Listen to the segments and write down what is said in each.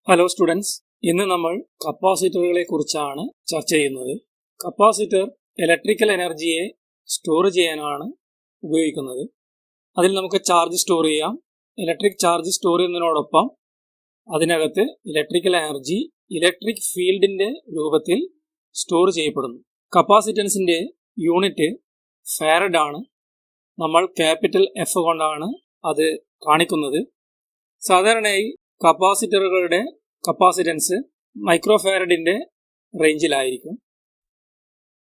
Hello students, ഇന്ന് നമ്മൾ കപ്പാസിറ്ററുകളെ കുറിച്ചാണ് ചർച്ച ചെയ്യുന്നത്. കപ്പാസിറ്റർ ഇലക്ട്രിക്കൽ എനർജിയെ സ്റ്റോർ ചെയ്യാനാണ് ഉപയോഗിക്കുന്നത്. അതിൽ നമുക്ക് ചാർജ് സ്റ്റോർ ചെയ്യാം. ഇലക്ട്രിക് ചാർജ് സ്റ്റോർ ചെയ്യുന്നതിനോടൊപ്പം അതിനകത്ത് ഇലക്ട്രിക്കൽ എനർജി ഇലക്ട്രിക് ഫീൽഡിന്റെ രൂപത്തിൽ സ്റ്റോർ ചെയ്യപ്പെടുന്നു. കപ്പാസിറ്റൻസിന്റെ യൂണിറ്റ് ഫാരഡ് ആണ്. നമ്മൾ ക്യാപിറ്റൽ എഫ് കൊണ്ടാണ് അത് കാണിക്കുന്നത്. സാധാരണയായി കപ്പാസിറ്ററുകളുടെ കപ്പാസിറ്റൻസ് മൈക്രോ ഫാരഡിന്റെ റേഞ്ചിലായിരിക്കും.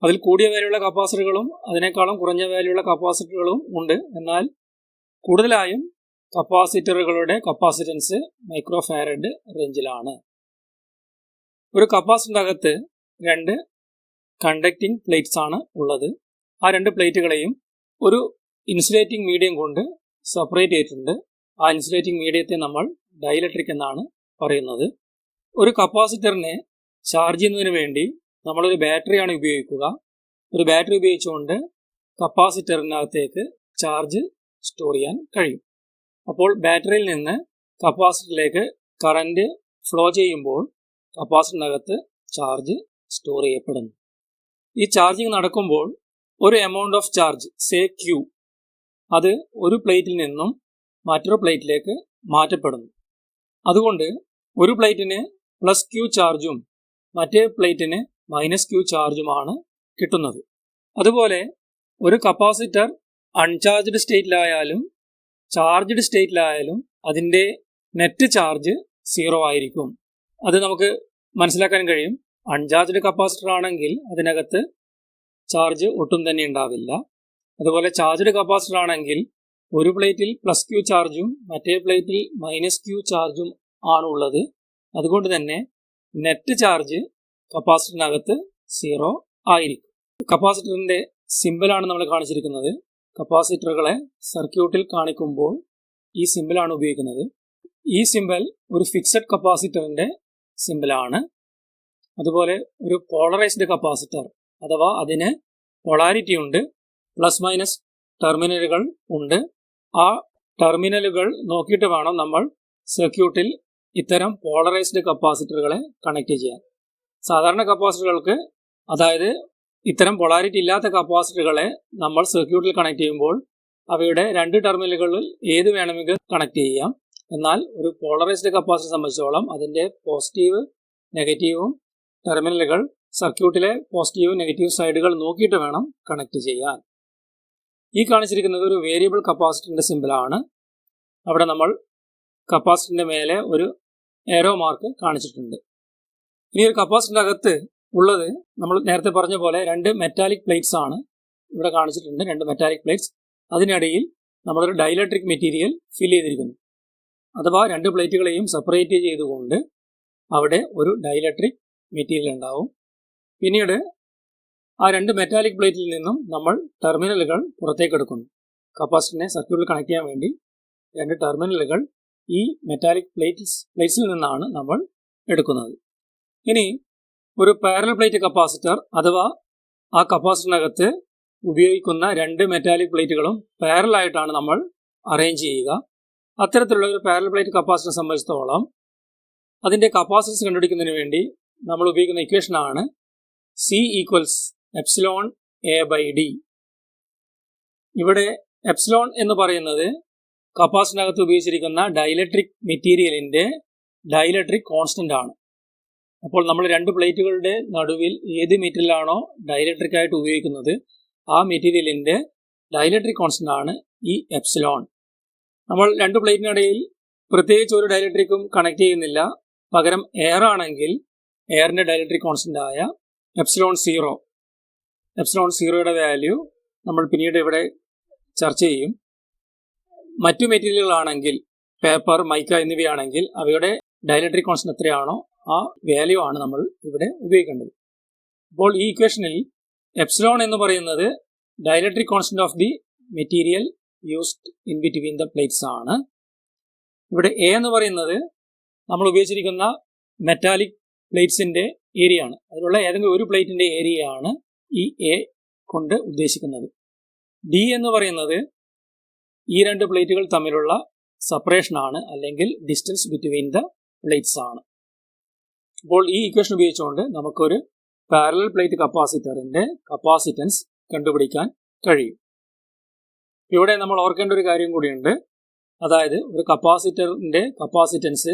അതിൽ കൂടിയ വാല്യുള്ള കപ്പാസിറ്ററുകളും അതിനേക്കാളും കുറഞ്ഞ വാല്യുള്ള കപ്പാസിറ്ററുകളും ഉണ്ട്. എന്നാൽ കൂടുതലായും കപ്പാസിറ്ററുകളുടെ കപ്പാസിറ്റൻസ് മൈക്രോ ഫാരഡ് റേഞ്ചിലാണ്. ഒരു കപ്പാസിറ്ററിന്റെ അകത്ത് രണ്ട് കണ്ടക്റ്റിംഗ് പ്ലേറ്റ്സ് ആണ് ഉള്ളത്. ആ രണ്ട് പ്ലേറ്റുകളെയും ഒരു ഇൻസുലേറ്റിംഗ് മീഡിയം കൊണ്ട് സെപ്പറേറ്റ് ചെയ്തിട്ടുണ്ട്. ആ ഇൻസുലേറ്റിംഗ് മീഡിയത്തെ നമ്മൾ ഡൈഇലക്ട്രിക് എന്നാണ് പറയുന്നത്. ഒരു കപ്പാസിറ്ററിനെ ചാർജ് ചെയ്യുന്നതിന് വേണ്ടി നമ്മളൊരു ബാറ്ററിയാണ് ഉപയോഗിക്കുക. ഒരു ബാറ്ററി ഉപയോഗിച്ചുകൊണ്ട് കപ്പാസിറ്ററിനകത്തേക്ക് ചാർജ് സ്റ്റോർ ചെയ്യാൻ കഴിയും. അപ്പോൾ ബാറ്ററിയിൽ നിന്ന് കപ്പാസിറ്ററിലേക്ക് കറന്റ് ഫ്ലോ ചെയ്യുമ്പോൾ കപ്പാസിറ്ററിനകത്ത് ചാർജ് സ്റ്റോർ ചെയ്യപ്പെടുന്നു. ഈ ചാർജിങ് നടക്കുമ്പോൾ ഒരു amount of charge, say Q, അത് ഒരു പ്ലേറ്റിൽ നിന്നും മറ്റൊരു പ്ലേറ്റിലേക്ക് മാറ്റപ്പെടുന്നു. അതുകൊണ്ട് ഒരു പ്ലേറ്റിന് പ്ലസ് Q ചാർജും മറ്റേ പ്ലേറ്റിന് മൈനസ് Q ചാർജുമാണ് കിട്ടുന്നത്. അതുപോലെ ഒരു കപ്പാസിറ്റർ അൺചാർജ്ഡ് സ്റ്റേറ്റിലായാലും ചാർജ്ഡ് സ്റ്റേറ്റിലായാലും അതിൻ്റെ നെറ്റ് ചാർജ് 0 ആയിരിക്കും. അത് നമുക്ക് മനസ്സിലാക്കാൻ കഴിയും. അൺചാർജ്ഡ് കപ്പാസിറ്റർ ആണെങ്കിൽ അതിനകത്ത് ചാർജ് ഒട്ടും തന്നെ ഉണ്ടാവില്ല. അതുപോലെ ചാർജ്ഡ് കപ്പാസിറ്റർ ആണെങ്കിൽ ഒരു പ്ലേറ്റിൽ പ്ലസ് Q ചാർജും മറ്റേ പ്ലേറ്റിൽ മൈനസ് Q ചാർജും ആണുള്ളത്. അതുകൊണ്ട് തന്നെ നെറ്റ് ചാർജ് കപ്പാസിറ്ററിനകത്ത് 0 ആയിരിക്കും. കപ്പാസിറ്ററിന്റെ സിമ്പിളാണ് നമ്മൾ കാണിച്ചിരിക്കുന്നത്. കപ്പാസിറ്ററുകളെ സർക്യൂട്ടിൽ കാണിക്കുമ്പോൾ ഈ സിമ്പിളാണ് ഉപയോഗിക്കുന്നത്. ഈ സിമ്പിൾ ഒരു ഫിക്സഡ് കപ്പാസിറ്ററിന്റെ സിമ്പിളാണ്. അതുപോലെ ഒരു പോളറൈസ്ഡ് കപ്പാസിറ്റർ അഥവാ അതിന് പൊളാരിറ്റി ഉണ്ട്, പ്ലസ് മൈനസ് ടെർമിനലുകൾ ഉണ്ട്. ആ ടെർമിനലുകൾ നോക്കിയിട്ട് വേണം നമ്മൾ സർക്യൂട്ടിൽ ഇത്തരം പോളറൈസ്ഡ് കപ്പാസിറ്ററുകളെ കണക്ട് ചെയ്യാൻ. സാധാരണ കപ്പാസിറ്ററുകൾക്ക്, അതായത് ഇത്തരം പൊളാരിറ്റി ഇല്ലാത്ത കപ്പാസിറ്ററുകളെ നമ്മൾ സർക്യൂട്ടിൽ കണക്ട് ചെയ്യുമ്പോൾ അവയുടെ രണ്ട് ടെർമിനലുകളിൽ ഏത് വേണമെങ്കിൽ കണക്ട് ചെയ്യാം. എന്നാൽ ഒരു പോളറൈസ്ഡ് കപ്പാസിറ്റർ സംബന്ധിച്ചോളം അതിൻ്റെ പോസിറ്റീവ് നെഗറ്റീവും ടെർമിനലുകൾ സർക്യൂട്ടിലെ പോസിറ്റീവ് നെഗറ്റീവ് സൈഡുകൾ നോക്കിയിട്ട് വേണം കണക്ട് ചെയ്യാൻ. ഈ കാണിച്ചിരിക്കുന്നത് ഒരു വേരിയബിൾ കപ്പാസിറ്ററിന്റെ സിമ്പിളാണ്. അവിടെ നമ്മൾ കപ്പാസിറ്ററിന്റെ മേലെ ഒരു ഏരോ മാർക്ക് കാണിച്ചിട്ടുണ്ട്. ഇനി ഒരു കപ്പാസിറ്ററിന്റെ അകത്ത് ഉള്ളത് നമ്മൾ നേരത്തെ പറഞ്ഞ പോലെ രണ്ട് മെറ്റാലിക് പ്ലേറ്റ്സ് ആണ് ഇവിടെ കാണിച്ചിട്ടുണ്ട്. രണ്ട് മെറ്റാലിക് പ്ലേറ്റ്സ്. അതിനിടയിൽ നമ്മളൊരു ഡൈഇലക്ട്രിക് മെറ്റീരിയൽ ഫിൽ ചെയ്തിരിക്കുന്നു. അഥവാ രണ്ട് പ്ലേറ്റുകളെയും സെപ്പറേറ്റ് ചെയ്തുകൊണ്ട് അവിടെ ഒരു ഡൈഇലക്ട്രിക് മെറ്റീരിയൽ ഉണ്ടാവും. പിന്നീട് ആ രണ്ട് മെറ്റാലിക് പ്ലേറ്റിൽ നിന്നും നമ്മൾ ടെർമിനലുകൾ പുറത്തേക്ക് എടുക്കുന്നു. കപ്പാസിറ്ററിനെ സർക്യൂട്ടിൽ കണക്ട് ചെയ്യാൻ വേണ്ടി രണ്ട് ടെർമിനലുകൾ ഈ മെറ്റാലിക് പ്ലേറ്റ്സിൽ നിന്നാണ് നമ്മൾ എടുക്കുന്നത്. ഇനി ഒരു പാരലൽ പ്ലേറ്റ് കപ്പാസിറ്റർ അഥവാ ആ കപ്പാസിറ്ററിനകത്ത് ഉപയോഗിക്കുന്ന രണ്ട് മെറ്റാലിക് പ്ലേറ്റുകളും പാരലായിട്ടാണ് നമ്മൾ അറേഞ്ച് ചെയ്യുക. അത്തരത്തിലുള്ള ഒരു പാരലൽ പ്ലേറ്റ് കപ്പാസിറ്ററെ സംബന്ധിച്ചിടത്തോളം അതിൻ്റെ കപ്പാസിറ്റൻസ് കണ്ടുപിടിക്കുന്നതിന് വേണ്ടി നമ്മൾ ഉപയോഗിക്കുന്ന ഇക്വേഷനാണ് C ഈക്വൽസ് എപ്സിലോൺ A/D. ഇവിടെ എപ്സിലോൺ എന്ന് പറയുന്നത് കപ്പാസിറ്ററിനകത്ത് ഉപയോഗിച്ചിരിക്കുന്ന ഡൈഇലക്ട്രിക് മെറ്റീരിയലിന്റെ ഡൈഇലക്ട്രിക് കോൺസ്റ്റന്റ് ആണ്. അപ്പോൾ നമ്മൾ രണ്ട് പ്ലേറ്റുകളുടെ നടുവിൽ ഏത് മെറ്റീരിയലാണോ ഡൈഇലക്ട്രിക് ആയിട്ട് ഉപയോഗിക്കുന്നത് ആ മെറ്റീരിയലിന്റെ ഡൈഇലക്ട്രിക് കോൺസ്റ്റന്റ് ആണ് ഈ എപ്സിലോൺ. നമ്മൾ രണ്ട് പ്ലേറ്റിനിടയിൽ പ്രത്യേകിച്ച് ഒരു ഡൈഇലക്ട്രിക്കും കണക്ട് ചെയ്യുന്നില്ല. പകരം എയർ ആണെങ്കിൽ എയറിന്റെ ഡൈഇലക്ട്രിക് കോൺസ്റ്റന്റ് ആയ എപ്സിലോൺ 0യുടെ വാല്യൂ നമ്മൾ പിന്നീട് ഇവിടെ ചർച്ച ചെയ്യും. മറ്റു മെറ്റീരിയലുകളാണെങ്കിൽ പേപ്പർ, മൈക്ക എന്നിവയാണെങ്കിൽ അവയുടെ ഡൈഇലക്ട്രിക് കോൺസ്റ്റന്റ് എത്രയാണോ ആ വാല്യൂ ആണ് നമ്മൾ ഇവിടെ ഉപയോഗിക്കേണ്ടത്. അപ്പോൾ ഈ ഇക്വേഷനിൽ എപ്സിലോൺ എന്ന് പറയുന്നത് dielectric constant of the material used in between the plates ആണ്. ഇവിടെ എ എന്ന് പറയുന്നത് നമ്മൾ ഉപയോഗിച്ചിരിക്കുന്ന മെറ്റാലിക് പ്ലേറ്റ്സിന്റെ ഏരിയ ആണ്. അതിലുള്ള ഏതെങ്കിലും ഒരു പ്ലേറ്റിന്റെ ഏരിയ ആണ് ഈ എ കൊണ്ട് ഉദ്ദേശിക്കുന്നത്. ഡി എന്ന് പറയുന്നത് ഈ രണ്ട് പ്ലേറ്റുകൾ തമ്മിലുള്ള സെപ്പറേഷൻ ആണ്, അല്ലെങ്കിൽ ഡിസ്റ്റൻസ് ബിറ്റ്വീൻ ദ പ്ലേറ്റ്സ് ആണ്. അപ്പോൾ ഈ ഇക്വേഷൻ ഉപയോഗിച്ചുകൊണ്ട് നമുക്കൊരു പാരലൽ പ്ലേറ്റ് കപ്പാസിറ്ററിന്റെ കപ്പാസിറ്റൻസ് കണ്ടുപിടിക്കാൻ കഴിയും. ഇവിടെ നമ്മൾ ഓർക്കേണ്ട ഒരു കാര്യം കൂടിയുണ്ട്. അതായത് ഒരു കപ്പാസിറ്ററിന്റെ കപ്പാസിറ്റൻസ്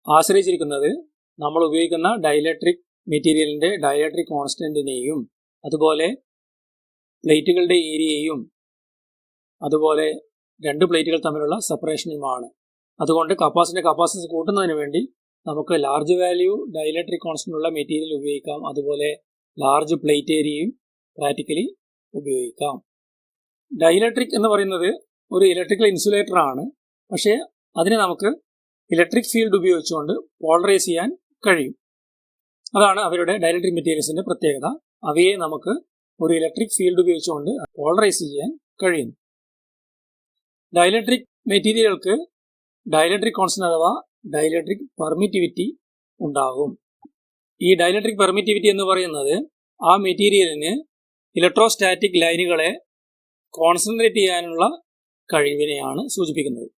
ആശ്രയിച്ചിരിക്കുന്നത് നമ്മൾ ഉപയോഗിക്കുന്ന ഡൈഇലക്ട്രിക് മെറ്റീരിയലിന്റെ ഡൈഇലക്ട്രിക് കോൺസ്റ്റന്റിനെയും അതുപോലെ പ്ലേറ്റുകളുടെ ഏരിയയും അതുപോലെ രണ്ട് പ്ലേറ്റുകൾ തമ്മിലുള്ള സെപ്പറേഷനുമാണ്. അതുകൊണ്ട് കപ്പാസിറ്ററിന്റെ കപ്പാസിറ്റൻസ് കൂട്ടുന്നതിന് വേണ്ടി നമുക്ക് ലാർജ് വാല്യൂ ഡൈഇലക്ട്രിക് കോൺസ്റ്റന്റ് ഉള്ള മെറ്റീരിയൽ ഉപയോഗിക്കാം. അതുപോലെ ലാർജ് പ്ലേറ്റ് ഏരിയയും പ്രാക്ടിക്കലി ഉപയോഗിക്കാം. ഡൈഇലക്ട്രിക് എന്ന് പറയുന്നത് ഒരു ഇലക്ട്രിക്കൽ ഇൻസുലേറ്റർ ആണ്. പക്ഷേ അതിനെ നമുക്ക് ഇലക്ട്രിക് ഫീൽഡ് ഉപയോഗിച്ചുകൊണ്ട് പോളറൈസ് ചെയ്യാൻ കഴിയും. അതാണ് അവരുടെ ഡൈഇലക്ട്രിക് മെറ്റീരിയൽസിന്റെ പ്രത്യേകത. അവയെ നമുക്ക് ഒരു ഇലക്ട്രിക് ഫീൽഡ് ഉപയോഗിച്ചുകൊണ്ട് പോളറൈസ് ചെയ്യാൻ കഴിയുന്നു. ഡൈഇലക്ട്രിക് മെറ്റീരിയലുകൾക്ക് ഡൈഇലക്ട്രിക് കോൺസ്റ്റന്റ് അഥവാ ഡൈഇലക്ട്രിക് പെർമിറ്റിവിറ്റി ഉണ്ടാകും. ഈ ഡൈഇലക്ട്രിക് പെർമിറ്റിവിറ്റി എന്ന് പറയുന്നത് ആ മെറ്റീരിയലിന് ഇലക്ട്രോസ്റ്റാറ്റിക് ലൈനുകളെ കോൺസെൻട്രേറ്റ് ചെയ്യാനുള്ള കഴിവിനെയാണ് സൂചിപ്പിക്കുന്നത്.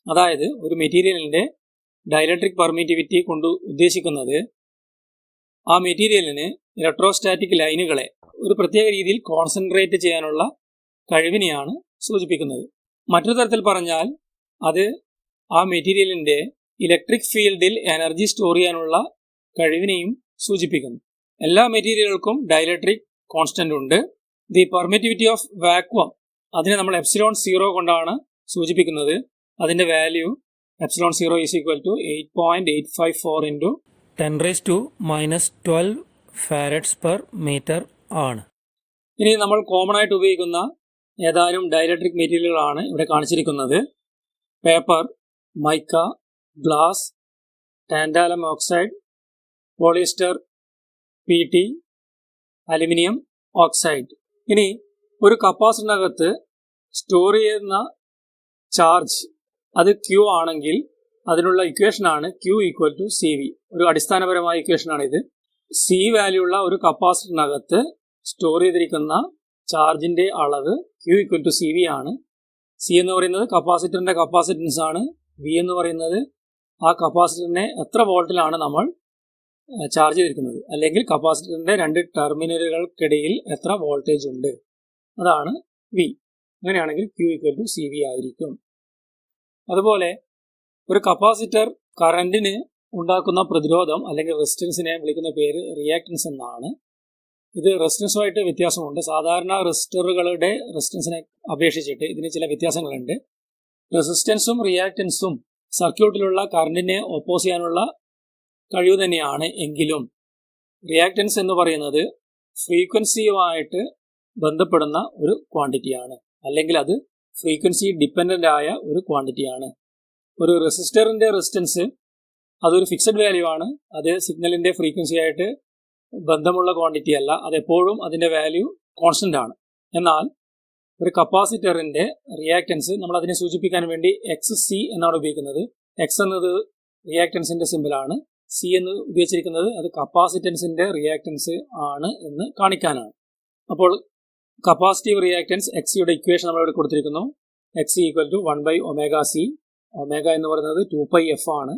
അതായത് ഒരു മെറ്റീരിയലിന്റെ ഡൈഇലക്ട്രിക് പെർമിറ്റിവിറ്റി കൊണ്ട് ഉദ്ദേശിക്കുന്നത് ആ മെറ്റീരിയലിന് ഇലക്ട്രോസ്റ്റാറ്റിക് ലൈനുകളെ ഒരു പ്രത്യേക രീതിയിൽ കോൺസെൻട്രേറ്റ് ചെയ്യാനുള്ള കഴിവിനെയാണ് സൂചിപ്പിക്കുന്നത്. മറ്റൊരു തരത്തിൽ പറഞ്ഞാൽ അത് ആ മെറ്റീരിയലിന്റെ ഇലക്ട്രിക് ഫീൽഡിൽ എനർജി സ്റ്റോർ ചെയ്യാനുള്ള കഴിവിനെയും സൂചിപ്പിക്കുന്നു. എല്ലാ മെറ്റീരിയലുകൾക്കും ഡൈഇലക്ട്രിക് കോൺസ്റ്റന്റ് ഉണ്ട്. ദി പെർമിറ്റിവിറ്റി ഓഫ് വാക്വം അതിനെ നമ്മൾ എപ്സിലോൺ 0 കൊണ്ടാണ് സൂചിപ്പിക്കുന്നത്. അതിന്റെ value epsilon 0 is equal to 8.854 into 10⁻⁻12 farads per metre ആണ്. ഇനി നമ്മൾ കോമൺ ആയിട്ട് ഉപയോഗിക്കുന്ന ഏതാനും ഡൈഇലക്ട്രിക് മെറ്റീരിയലുകളാണ് ഇവിടെ കാണിച്ചിരിക്കുന്നത്. Paper, mica, glass, tantalum oxide, polyester, PT, aluminium oxide. ഇനി ഒരു കപ്പാസിറ്ററിനകത്ത് സ്റ്റോർ ചെയ്യുന്ന ചാർജ് അത് Q ആണെങ്കിൽ അതിനുള്ള ഇക്വേഷനാണ് Q ഈക്വൽ ടു CV. ഒരു അടിസ്ഥാനപരമായ ഇക്വേഷനാണ് ഇത്. C വാല്യൂ ഉള്ള ഒരു കപ്പാസിറ്ററിനകത്ത് സ്റ്റോർ ചെയ്തിരിക്കുന്ന ചാർജിന്റെ അളവ് Q ഈക്വൽ ടു CV ആണ്. C എന്ന് പറയുന്നത് കപ്പാസിറ്ററിന്റെ കപ്പാസിറ്റൻസ് ആണ്. V എന്ന് പറയുന്നത് ആ കപ്പാസിറ്ററിനെ എത്ര വോൾട്ടിലാണ് നമ്മൾ ചാർജ് ചെയ്തിരിക്കുന്നത്, അല്ലെങ്കിൽ കപ്പാസിറ്ററിന്റെ രണ്ട് ടെർമിനലുകൾക്കിടയിൽ എത്ര വോൾട്ടേജ് ഉണ്ട്, അതാണ് V. അങ്ങനെയാണെങ്കിൽ Q ഈക്വൽ ടു CV ആയിരിക്കും. അതുപോലെ ഒരു കപ്പാസിറ്റർ കറന്റിന് ഉണ്ടാക്കുന്ന പ്രതിരോധം അല്ലെങ്കിൽ റെസിസ്റ്റൻസിനെ വിളിക്കുന്ന പേര് റിയാക്ടൻസ് എന്നാണ്. ഇത് റെസിസ്റ്റൻസുമായിട്ട് വ്യത്യാസമുണ്ട്. സാധാരണ റെസിസ്റ്ററുകളുടെ റെസിസ്റ്റൻസിനെ അപേക്ഷിച്ചിട്ട് ഇതിന് ചില വ്യത്യാസങ്ങളുണ്ട്. റെസിസ്റ്റൻസും റിയാക്ടൻസും സർക്യൂട്ടിലുള്ള കറന്റിനെ ഓപ്പോസ് ചെയ്യാനുള്ള കഴിവ് തന്നെയാണ്. എങ്കിലും റിയാക്ടൻസ് എന്ന് പറയുന്നത് ഫ്രീക്വൻസിയുമായിട്ട് ബന്ധപ്പെടുന്ന ഒരു ക്വാണ്ടിറ്റിയാണ്, അല്ലെങ്കിൽ അത് ഫ്രീക്വൻസി ഡിപ്പെൻഡന്റ് ആയ ഒരു ക്വാണ്ടിറ്റിയാണ്. ഒരു റെസിസ്റ്ററിന്റെ റെസിസ്റ്റൻസ് അതൊരു ഫിക്സഡ് വാല്യൂ ആണ്. അത് സിഗ്നലിന്റെ ഫ്രീക്വൻസി ആയിട്ട് ബന്ധമുള്ള ക്വാണ്ടിറ്റി അല്ല. അതെപ്പോഴും അതിന്റെ വാല്യൂ കോൺസ്റ്റന്റ് ആണ്. എന്നാൽ ഒരു കപ്പാസിറ്ററിന്റെ റിയാക്ടൻസ് നമ്മൾ അതിനെ സൂചിപ്പിക്കാൻ വേണ്ടി XC എന്നാണ് ഉപയോഗിക്കുന്നത്. X എന്നത് റിയാക്ടൻസിന്റെ സിമ്പിളാണ്. C എന്ന് ഉപയോഗിച്ചിരിക്കുന്നത് അത് കപ്പാസിറ്റൻസിന്റെ റിയാക്ടൻസ് ആണ് എന്ന് കാണിക്കാനാണ്. അപ്പോൾ കപ്പാസിറ്റീവ് റിയാക്ടൻസ് XCയുടെ ഇക്വേഷൻ നമ്മളിവിടെ കൊടുത്തിരിക്കുന്നു. XC equal to 1/ωc. Omega എന്ന് പറയുന്നത് 2πf ആണ്.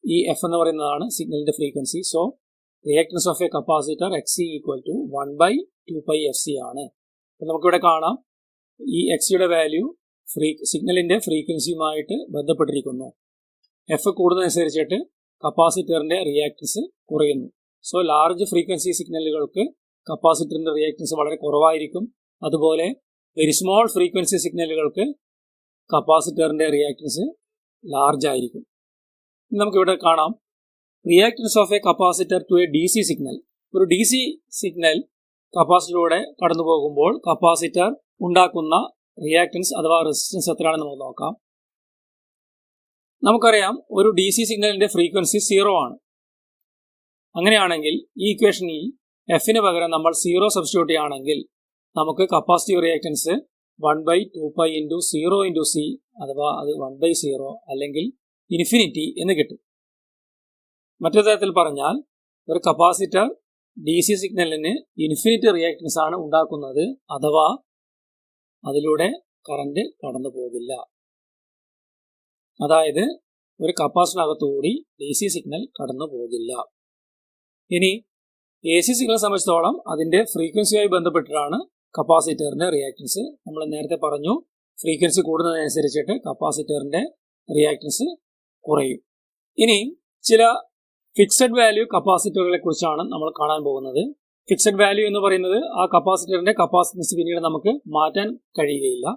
ഈ F എന്ന് പറയുന്നതാണ് സിഗ്നലിന്റെ frequency. So reactance of a capacitor XC equal to 1/2πfc ആണ്. അപ്പോൾ നമുക്കിവിടെ കാണാം ഈ XCയുടെ വാല്യൂ സിഗ്നലിന്റെ ഫ്രീക്വൻസിയുമായിട്ട് ബന്ധപ്പെട്ടിരിക്കുന്നു. F കൂടുന്നതനുസരിച്ചിട്ട് കപ്പാസിറ്ററിന്റെ റിയാക്ടൻസ് കുറയുന്നു. സോ ലാർജ് ഫ്രീക്വൻസി സിഗ്നലുകൾക്ക് കപ്പാസിറ്ററിന്റെ റിയാക്ടൻസ് വളരെ കുറവായിരിക്കും. അതുപോലെ വെരി സ്മോൾ ഫ്രീക്വൻസി സിഗ്നലുകൾക്ക് കപ്പാസിറ്ററിന്റെ റിയാക്ടൻസ് ലാർജ് ആയിരിക്കും. നമുക്കിവിടെ കാണാം reactance of a capacitor to a DC signal. ഒരു DC സിഗ്നൽ കപ്പാസിറ്ററിലൂടെ കടന്നു പോകുമ്പോൾ കപ്പാസിറ്റർ ഉണ്ടാക്കുന്ന റിയാക്ടൻസ് അഥവാ റെസിസ്റ്റൻസ് എത്രയാണെന്ന് നമുക്ക് നോക്കാം. നമുക്കറിയാം ഒരു DC സിഗ്നലിന്റെ ഫ്രീക്വൻസി 0 ആണ്. അങ്ങനെയാണെങ്കിൽ ഈ ഇക്വേഷനിൽ Fന് പകരം നമ്മൾ 0 സബ്സ്റ്റിറ്റ്യൂട്ട് ചെയ്യുകയാണെങ്കിൽ നമുക്ക് capacitive reactance 1/2π into 0 into C അഥവാ അത് 1/0 അല്ലെങ്കിൽ ഇൻഫിനിറ്റി എന്ന് കിട്ടും. മറ്റൊരു തരത്തിൽ പറഞ്ഞാൽ ഒരു കപ്പാസിറ്റർ DC സിഗ്നലിന് ഇൻഫിനിറ്റി റിയാക്ടൻസ് ആണ് ഉണ്ടാക്കുന്നത്, അഥവാ അതിലൂടെ കറന്റ് കടന്നു പോകില്ല. അതായത് ഒരു കപ്പാസിറ്ററിനകത്തുകൂടി DC സിഗ്നൽ കടന്നു പോകില്ല. ഇനി AC സിഗ്നൽ സംബന്ധിച്ചിടത്തോളം അതിന്റെ ഫ്രീക്വൻസിയുമായി ബന്ധപ്പെട്ടിട്ടാണ് കപ്പാസിറ്ററിന്റെ റിയാക്ടൻസ്. നമ്മൾ നേരത്തെ പറഞ്ഞു, ഫ്രീക്വൻസി കൂടുന്നതനുസരിച്ചിട്ട് കപ്പാസിറ്ററിന്റെ റിയാക്ടൻസ് കുറയും. ഇനി ചില ഫിക്സഡ് വാല്യൂ കപ്പാസിറ്ററുകളെ കുറിച്ചാണ് നമ്മൾ കാണാൻ പോകുന്നത്. ഫിക്സഡ് വാല്യൂ എന്ന് പറയുന്നത് ആ കപ്പാസിറ്ററിന്റെ കപ്പാസിറ്റൻസ് പിന്നീട് നമുക്ക് മാറ്റാൻ കഴിയുകയില്ല.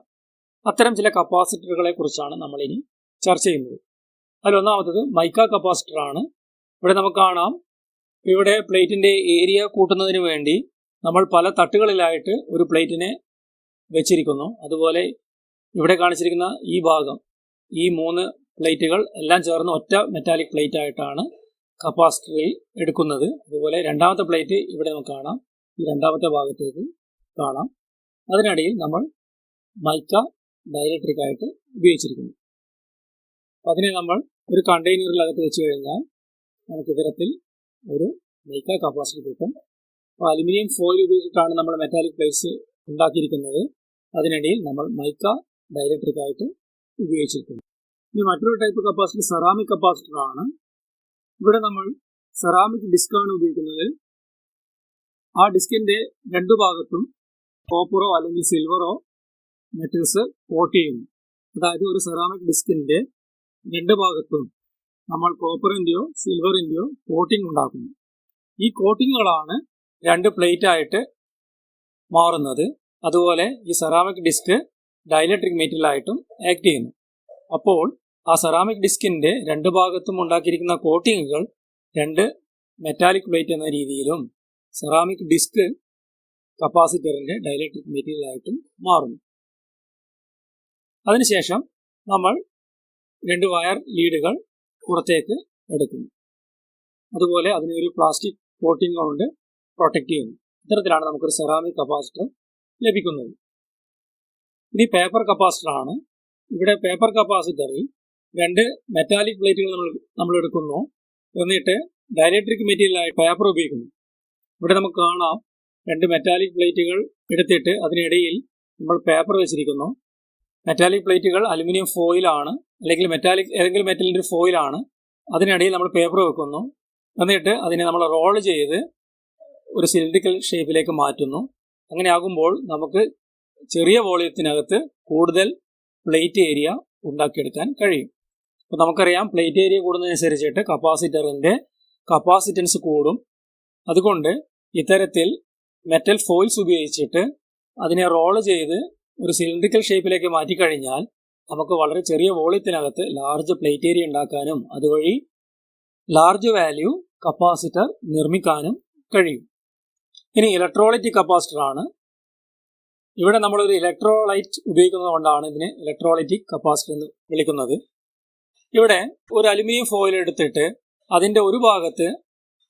അത്തരം ചില കപ്പാസിറ്ററുകളെ കുറിച്ചാണ് നമ്മൾ ഇനി ചർച്ച ചെയ്യുന്നത്. അതിലൊന്നാമത്തത് മൈക്ക കപ്പാസിറ്റർ ആണ്. ഇവിടെ നമുക്ക് കാണാം, ഇവിടെ പ്ലേറ്റിന്റെ ഏരിയ കൂട്ടുന്നതിന് വേണ്ടി നമ്മൾ പല തട്ടുകളിലായിട്ട് ഒരു പ്ലേറ്റിനെ വെച്ചിരിക്കുന്നു. അതുപോലെ ഇവിടെ കാണിച്ചിരിക്കുന്ന ഈ ഭാഗം, ഈ 3 പ്ലേറ്റുകൾ എല്ലാം ചേർന്ന് ഒറ്റ മെറ്റാലിക് പ്ലേറ്റ് ആയിട്ടാണ് കപ്പാസിറ്ററിൽ എടുക്കുന്നത്. അതുപോലെ രണ്ടാമത്തെ പ്ലേറ്റ് ഇവിടെ നമുക്ക് കാണാം, ഈ രണ്ടാമത്തെ ഭാഗത്തേക്ക് കാണാം. അതിനിടയിൽ നമ്മൾ മൈക്ക ഡൈലക്ട്രിക് ആയിട്ട് ഉപയോഗിച്ചിരിക്കുന്നു. അതിനെ നമ്മൾ ഒരു കണ്ടെയ്നറിലകത്ത് വെച്ച് കഴിഞ്ഞാൽ നമുക്ക് ഇത്തരത്തിൽ ഒരു മൈക്ക കപ്പാസിറ്റർ കിട്ടും. അപ്പോൾ അലുമിനിയം ഫോയിൽ ഉപയോഗിച്ചിട്ടാണ് നമ്മൾ മെറ്റാലിക് പ്ലേറ്റ്സ് ഉണ്ടാക്കിയിരിക്കുന്നത്. അതിനിടയിൽ നമ്മൾ മൈക്ക ഡൈലക്ട്രിക് ആയിട്ട് ഉപയോഗിച്ചിരിക്കുന്നു. ഇനി മറ്റൊരു ടൈപ്പ് കപ്പാസിറ്റർ സെറാമിക് കപ്പാസിറ്റർ ആണ്. ഇവിടെ നമ്മൾ സെറാമിക് ഡിസ്കാണ് ഉപയോഗിക്കുന്നത്. ആ ഡിസ്കിന്റെ രണ്ടു ഭാഗത്തും കോപ്പറോ അല്ലെങ്കിൽ സിൽവറോ മെറ്റൽസ് കോട്ട് ചെയ്യുന്നു. അതായത് ഒരു സെറാമിക് ഡിസ്കിന്റെ രണ്ട് ഭാഗത്തും നമ്മൾ കോപ്പറിന്റെയോ സിൽവറിന്റെയോ കോട്ടിംഗ് ഉണ്ടാക്കുന്നു. ഈ കോട്ടിങ്ങുകളാണ് രണ്ട് പ്ലേറ്റ് ആയിട്ട് മാറുന്നത്. അതുപോലെ ഈ സെറാമിക് ഡിസ്ക് ഡൈലക്ട്രിക് മെറ്റീരിയലായിട്ടും ആക്ട് ചെയ്യുന്നു. അപ്പോൾ ആ സെറാമിക് ഡിസ്കിന്റെ രണ്ട് ഭാഗത്തും ഉണ്ടാക്കിയിരിക്കുന്ന കോട്ടിങ്ങുകൾ രണ്ട് മെറ്റാലിക് പ്ലേറ്റ് എന്ന രീതിയിലും സെറാമിക് ഡിസ്ക് കപ്പാസിറ്ററിന്റെ ഡൈലക്ട്രിക് മെറ്റീരിയലായിട്ടും മാറുന്നു. അതിനുശേഷം നമ്മൾ രണ്ട് വയർ ലീഡുകൾ പുറത്തേക്ക് എടുക്കുന്നു. അതുപോലെ അതിനെ ഒരു പ്ലാസ്റ്റിക് കോട്ടിംഗ് കൊണ്ട് പ്രൊട്ടക്ട് ചെയ്യുന്നു. ഇത്തരത്തിലാണ് നമുക്കൊരു സെറാമിക് കപ്പാസിറ്റർ ലഭിക്കുന്നത്. ഇനി പേപ്പർ കപ്പാസിറ്റർ ആണ്. ഇവിടെ പേപ്പർ കപ്പാസിറ്ററിൽ രണ്ട് മെറ്റാലിക് പ്ലേറ്റുകൾ നമ്മൾ എടുക്കുന്നു. എന്നിട്ട് ഡൈലക്ട്രിക് മെറ്റീരിയലായി പേപ്പർ ഉപയോഗിക്കുന്നു. ഇവിടെ നമുക്ക് കാണാം, രണ്ട് മെറ്റാലിക് പ്ലേറ്റുകൾ എടുത്തിട്ട് അതിനിടയിൽ നമ്മൾ പേപ്പർ വെച്ചിരിക്കുന്നു. മെറ്റാലിക് പ്ലേറ്റുകൾ അലുമിനിയം ഫോയിലാണ്, അല്ലെങ്കിൽ ഏതെങ്കിലും മെറ്റലിന്റെ ഒരു ഫോയിലാണ്. അതിനിടയിൽ നമ്മൾ പേപ്പർ വെക്കുന്നു. എന്നിട്ട് അതിനെ നമ്മൾ റോൾ ചെയ്ത് ഒരു സിലിണ്ടറിക്കൽ ഷേപ്പിലേക്ക് മാറ്റുന്നു. അങ്ങനെ ആകുമ്പോൾ നമുക്ക് ചെറിയ വോളിയത്തിനകത്ത് കൂടുതൽ പ്ലേറ്റ് ഏരിയ ഉണ്ടാക്കിയെടുക്കാൻ കഴിയും. അപ്പോൾ നമുക്കറിയാം, പ്ലേറ്റ് ഏരിയ കൂടുന്നതനുസരിച്ചിട്ട് കപ്പാസിറ്ററിന്റെ കപ്പാസിറ്റൻസ് കൂടും. അതുകൊണ്ട് ഇത്തരത്തിൽ മെറ്റൽ ഫോയിൽസ് ഉപയോഗിച്ചിട്ട് അതിനെ റോൾ ചെയ്ത് ഒരു സിലിണ്ടറിക്കൽ ഷേപ്പിലേക്ക് മാറ്റിക്കഴിഞ്ഞാൽ നമുക്ക് വളരെ ചെറിയ വോളിയത്തിനകത്ത് ലാർജ് പ്ലേറ്റ് ഏരിയ ഉണ്ടാക്കാനും അതുവഴി ലാർജ് വാല്യൂ കപ്പാസിറ്റർ നിർമ്മിക്കാനും കഴിയും. ഇനി ഇലക്ട്രോലൈറ്റിക് കപ്പാസിറ്റർ ആണ്. ഇവിടെ നമ്മളൊരു ഇലക്ട്രോലൈറ്റ് ഉപയോഗിക്കുന്നത് കൊണ്ടാണ് ഇതിനെ ഇലക്ട്രോലൈറ്റിക് കപ്പാസിറ്റർ എന്ന് വിളിക്കുന്നത്. ഇവിടെ ഒരു അലുമിനിയം ഫോയിൽ എടുത്തിട്ട് അതിന്റെ ഒരു ഭാഗത്ത്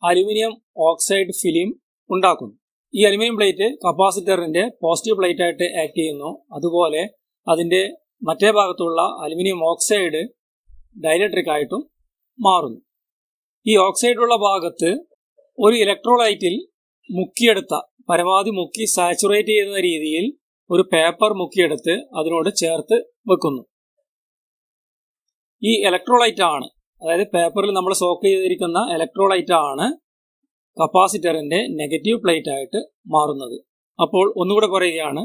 അലുമിനിയം ഓക്സൈഡ് ഫിലിം ഉണ്ടാക്കുന്നു. ഈ അലുമിനിയം പ്ലേറ്റ് കപ്പാസിറ്ററിന്റെ പോസിറ്റീവ് പ്ലേറ്റ് ആയിട്ട് ആക്ട് ചെയ്യുന്നു. അതുപോലെ അതിന്റെ മറ്റേ ഭാഗത്തുള്ള അലുമിനിയം ഓക്സൈഡ് ഡൈലക്ട്രിക് ആയിട്ടും മാറുന്നു. ഈ ഓക്സൈഡുള്ള ഭാഗത്ത് ഒരു ഇലക്ട്രോലൈറ്റിൽ മുക്കിയെടുത്ത, പരമാവധി മുക്കി സാച്ചുറേറ്റ് ചെയ്യുന്ന രീതിയിൽ ഒരു പേപ്പർ മുക്കിയെടുത്ത് അതിനോട് ചേർത്ത് വെക്കുന്നു. ഈ ഇലക്ട്രോലൈറ്റ് ആണ്, അതായത് പേപ്പറിൽ നമ്മൾ സോക്ക് ചെയ്തിരിക്കുന്ന ഇലക്ട്രോലൈറ്റ് ആണ് കപ്പാസിറ്ററിന്റെ നെഗറ്റീവ് പ്ലേറ്റ് ആയിട്ട് മാറുന്നത്. അപ്പോൾ ഒന്നുകൂടെ പറയുകയാണ്,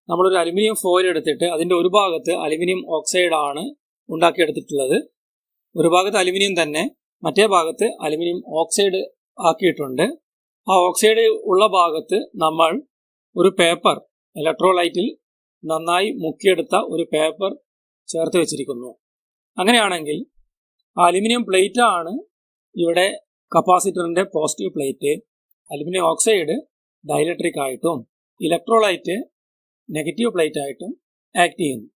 നമ്മളൊരു അലുമിനിയം ഫോയിൽ എടുത്തിട്ട് അതിന്റെ ഒരു ഭാഗത്ത് അലുമിനിയം ഓക്സൈഡ് ആണ് ഉണ്ടാക്കിയെടുത്തിട്ടുള്ളത്. ഒരു ഭാഗത്ത് അലുമിനിയം തന്നെ, മറ്റേ ഭാഗത്ത് അലുമിനിയം ഓക്സൈഡ് ആക്കിയിട്ടുണ്ട്. ആ ഓക്സൈഡ് ഉള്ള ഭാഗത്ത് നമ്മൾ ഒരു പേപ്പർ, ഇലക്ട്രോലൈറ്റിൽ നന്നായി മുക്കിയെടുത്ത ഒരു പേപ്പർ ചേർത്ത് വെച്ചിരിക്കുന്നു. അങ്ങനെയാണെങ്കിൽ അലുമിനിയം പ്ലേറ്റ് ആണ് ഇവിടെ കപ്പാസിറ്ററിന്റെ positive plate, aluminium oxide dielectric ആയിട്ടും ഇലക്ട്രോലൈറ്റ് നെഗറ്റീവ് പ്ലേറ്റ് ആയിട്ടും ആക്ട് ചെയ്യുന്നു.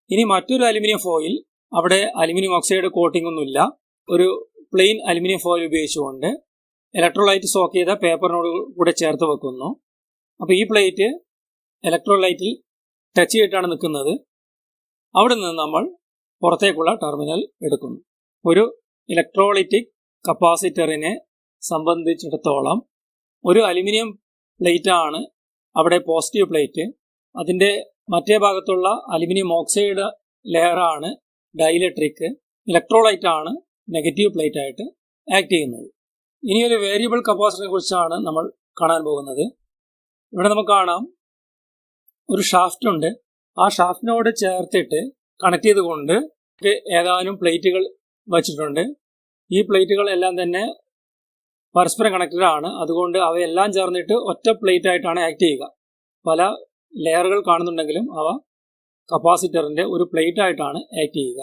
ഇനി മറ്റൊരു അലുമിനിയം ഫോയിൽ, അവിടെ അലുമിനിയം ഓക്സൈഡ് കോട്ടിംഗ് ഒന്നുമില്ല, ഒരു പ്ലെയിൻ അലുമിനിയം ഫോയിൽ ഉപയോഗിച്ചുകൊണ്ട് ഇലക്ട്രോലൈറ്റ് സോക്ക് ചെയ്ത പേപ്പറിനോട് കൂടെ ചേർത്ത് വെക്കുന്നു. അപ്പോൾ ഈ പ്ലേറ്റ് ഇലക്ട്രോലൈറ്റിൽ ടച്ച് ചെയ്തിട്ടാണ് നിൽക്കുന്നത്. അവിടെ നിന്ന് നമ്മൾ പുറത്തേക്കുള്ള ടെർമിനൽ എടുക്കുന്നു. ഒരു ഇലക്ട്രോലൈറ്റിക് കപ്പാസിറ്ററിനെ സംബന്ധിച്ചിടത്തോളം ഒരു അലുമിനിയം പ്ലേറ്റ് ആണ് അവിടെ പോസിറ്റീവ് പ്ലേറ്റ്, അതിൻ്റെ മറ്റേ ഭാഗത്തുള്ള അലുമിനിയം ഓക്സൈഡ് ലെയറാണ് ഡൈലക്ട്രിക്. ഇലക്ട്രോലൈറ്റ് ആണ് നെഗറ്റീവ് പ്ലേറ്റ് ആയിട്ട് ആക്ട് ചെയ്യുന്നത്. ഇനിയൊരു വേരിയബിൾ കപ്പാസിറ്ററിനെ കുറിച്ചാണ് നമ്മൾ കാണാൻ പോകുന്നത്. ഇവിടെ നമുക്ക് കാണാം ഒരു ഷാഫ്റ്റ് ഉണ്ട്. ആ ഷാഫ്റ്റിനോട് ചേർത്തിട്ട് കണക്ട് ചെയ്തുകൊണ്ട് ഏതാനും പ്ലേറ്റുകൾ വച്ചിട്ടുണ്ട്. ഈ പ്ലേറ്റുകൾ എല്ലാം തന്നെ പരസ്പരം കണക്റ്റഡ് ആണ്. അതുകൊണ്ട് അവയെല്ലാം ചേർന്നിട്ട് ഒറ്റ പ്ലേറ്റ് ആയിട്ടാണ് ആക്ട് ചെയ്യുക. പല ലെയറുകൾ കാണുന്നുണ്ടെങ്കിലും അവ കപ്പാസിറ്ററിന്റെ ഒരു പ്ലേറ്റ് ആയിട്ടാണ് ആക്ട് ചെയ്യുക.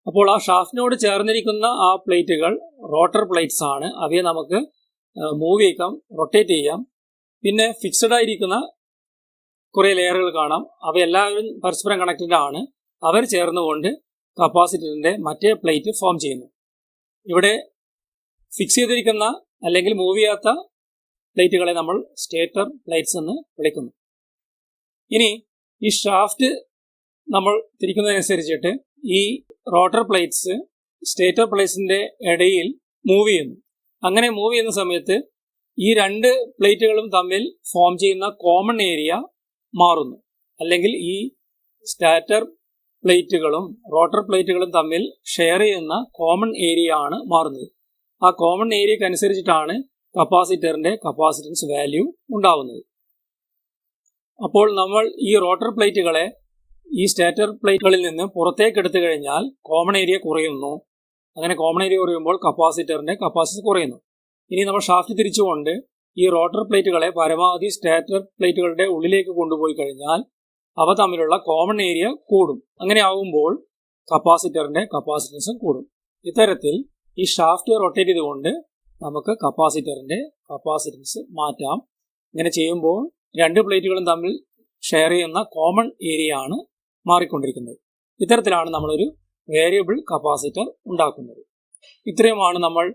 അപ്പോൾ ആ ഷാഫ്റ്റിനോട് ചേർന്നിരിക്കുന്ന ആ പ്ലേറ്റുകൾ റോട്ടർ പ്ലേറ്റ്സ് ആണ്. അവയെ നമുക്ക് മൂവ് ചെയ്യാം, റൊട്ടേറ്റ് ചെയ്യാം. പിന്നെ ഫിക്സഡ് ആയിരിക്കുന്ന കുറേ ലെയറുകൾ കാണാം. അവയെല്ലാവരും പരസ്പരം കണക്റ്റഡ് ആണ്. അവർ ചേർന്നുകൊണ്ട് കപ്പാസിറ്ററിന്റെ മറ്റേ പ്ലേറ്റ് ഫോം ചെയ്യുന്നു. ഇവിടെ ഫിക്സ് ചെയ്തിരിക്കുന്ന അല്ലെങ്കിൽ മൂവ് ചെയ്യാത്ത പ്ലേറ്റുകളെ നമ്മൾ സ്റ്റേറ്റർ പ്ലേറ്റ്സ് എന്ന് വിളിക്കുന്നു. ഇനി ഈ ഷാഫ്റ്റ് നമ്മൾ തിരിക്കുന്നതനുസരിച്ചിട്ട് ഈ റോട്ടർ പ്ലേറ്റ്സ് സ്റ്റേറ്റർ പ്ലേറ്റ്സിന്റെ ഇടയിൽ മൂവ് ചെയ്യുന്നു. അങ്ങനെ മൂവ് ചെയ്യുന്ന സമയത്ത് ഈ രണ്ട് പ്ലേറ്റുകളും തമ്മിൽ ഫോം ചെയ്യുന്ന കോമൺ ഏരിയ മാറുന്നു. അല്ലെങ്കിൽ ഈ സ്റ്റാറ്റർ പ്ലേറ്റുകളും റോട്ടർ പ്ലേറ്റുകളും തമ്മിൽ ഷെയർ ചെയ്യുന്ന കോമൺ ഏരിയ ആണ് മാറുന്നത്. ആ കോമൺ ഏരിയക്ക് അനുസരിച്ചിട്ടാണ് കപ്പാസിറ്ററിന്റെ കപ്പാസിറ്റൻസ് വാല്യൂ ഉണ്ടാവുന്നത്. അപ്പോൾ നമ്മൾ ഈ റോട്ടർ പ്ലേറ്റുകളെ ഈ സ്റ്റാറ്റർ പ്ലേറ്റുകളിൽ നിന്ന് പുറത്തേക്ക് എടുത്തു കഴിഞ്ഞാൽ കോമൺ ഏരിയ കുറയുന്നു. അങ്ങനെ കോമൺ ഏരിയ കുറയുമ്പോൾ കപ്പാസിറ്ററിന്റെ കപ്പാസിറ്റൻസ് കുറയുന്നു. ഇനി നമ്മൾ ഷാഫ്റ്റ് തിരിച്ചുകൊണ്ട് ഈ റോട്ടർ പ്ലേറ്റുകളെ പരമാവധി സ്റ്റാറ്റർ പ്ലേറ്റുകളുടെ ഉള്ളിലേക്ക് കൊണ്ടുപോയി കഴിഞ്ഞാൽ അവ തമ്മിലുള്ള കോമൺ ഏരിയ കൂടും. അങ്ങനെ ആകുമ്പോൾ കപ്പാസിറ്ററിന്റെ കപ്പാസിറ്റൻസും കൂടും. ഇത്തരത്തിൽ ഈ ഷാഫ്റ്റ് റൊട്ടേറ്റ് ചെയ്തുകൊണ്ട് നമുക്ക് കപ്പാസിറ്ററിന്റെ കപ്പാസിറ്റൻസ് മാറ്റാം. ഇങ്ങനെ ചെയ്യുമ്പോൾ രണ്ട് പ്ലേറ്റുകളും തമ്മിൽ ഷെയർ ചെയ്യുന്ന കോമൺ ഏരിയ ആണ് മാറിക്കൊണ്ടിരിക്കുന്നത്. ഇത്തരത്തിലാണ് നമ്മളൊരു വേരിയബിൾ കപ്പാസിറ്റർ ഉണ്ടാക്കുന്നത്. ഇത്രയുമാണ് നമ്മൾ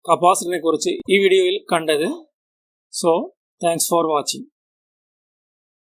കപ്പാസിറ്ററിനെ കുറിച്ച് ഈ വീഡിയോയിൽ കണ്ടത്. So thanks for watching.